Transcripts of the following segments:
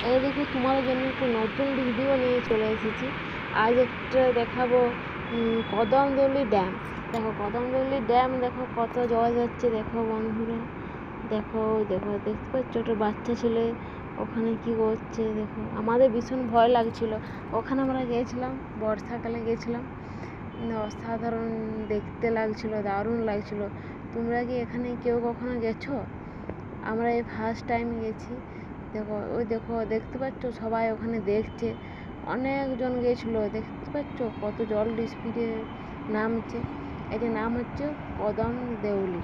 এই দেখো তোমাদের জন্য একটা নতুন ভিডিও নিয়ে চলে এসেছি। আজ একটা দেখাবো কদমতলী ড্যাম। দেখো কদমতলী ড্যাম, দেখো কত জল যাচ্ছে। দেখো বন্ধুরা, দেখো দেখো দেখতে পাচ্ছ একটা বাচ্চা ছেলে ওখানে কি করছে। দেখো আমাদের ভীষণ ভয় লাগছিল। ওখানে আমরা গিয়েছিলাম, বর্ষাকালে গিয়েছিলাম। অসাধারণ দেখতে লাগছিল, দারুণ লাগছিল। তোমরা কি এখানে কেউ কখনো গেছো? আমরা এই ফার্স্ট টাইম গেছি। দেখো ওই দেখো, দেখতে পাচ্ছ সবাই ওখানে দেখছে। অনেকজন গিয়েছিলো, দেখতে পাচ্ছ কত জল স্পিডে নামছে। এটার নাম হচ্ছে কদম দেউলি।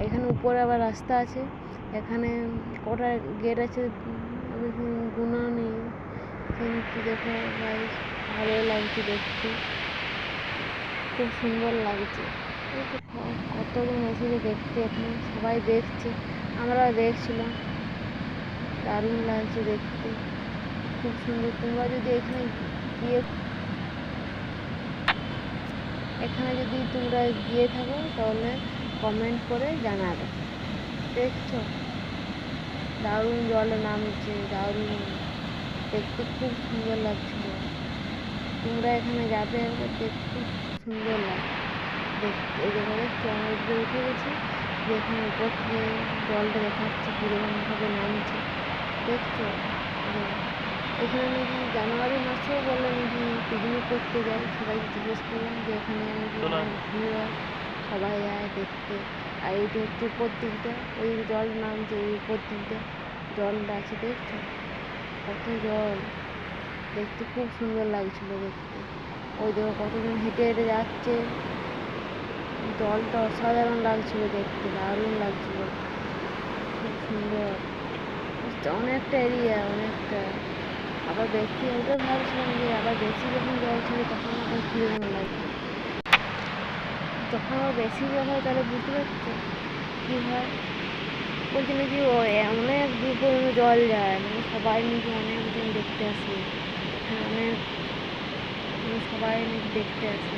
এখানে উপরে আবার রাস্তা আছে। এখানে কটা গেট আছে গুণা নেই, কিন্তু দেখো ভাই ভালো লাগছে দেখতে, খুব সুন্দর লাগছে। কতজন এসেছে দেখতে, এখানে সবাই দেখছে, আমরা দেখছিলাম। দারুণ লাগছে দেখতে, খুব সুন্দর। তোমরা যদি এখানে যদি তোমরা গিয়ে থাকো তাহলে কমেন্ট করে জানাবে। দেখছো দারুণ জলে নামছে, দারুণ দেখতে, খুব সুন্দর লাগছিল। তোমরা এখানে যাবে, দেখতে খুব সুন্দর লাগছে দেখতে। এই দেখো দেখছো আমরা উপরে উঠে গেছি, যেখানে উপর থেকে জলটা দেখাচ্ছে কীরকমভাবে নামছে। দেখছো এখানে নাকি জানুয়ারি মাসেও বলে নাকি পিকনিক করতে যায়। সবাইকে জিজ্ঞেস করলাম যে এখানে নাকি অনেক ভিড় হয়, সবাই যায় দেখতে। আর এইটা হচ্ছে উপর দিকটা, ওই জল নামছে, ওই উপর দিকটা জলটা আছে। দেখছো কত জল, দেখতে খুব সুন্দর লাগছিল দেখতে। ওই দেখো কতজন হেঁটে হেঁটে যাচ্ছে, জলটা অসাধারণ লাগছিল দেখতে, দারুণ লাগছিল, খুব সুন্দর। অনেকটা এরিয়া, অনেকটা। আবার বেশি ওটা ভাবছিলাম যে আবার বেশি যখন জল ছিল তখন আবার কীরকম লাগবে। যখন আবার বেশি জল হয় তাহলে বুঝতে পারছো কী হয়। বলছি নাকি অনেক দূর পর্যন্ত জল যায়, মানে সবাই নাকি অনেকজন দেখতে আসে এখানে, অনেক সবাই নাকি দেখতে আসে।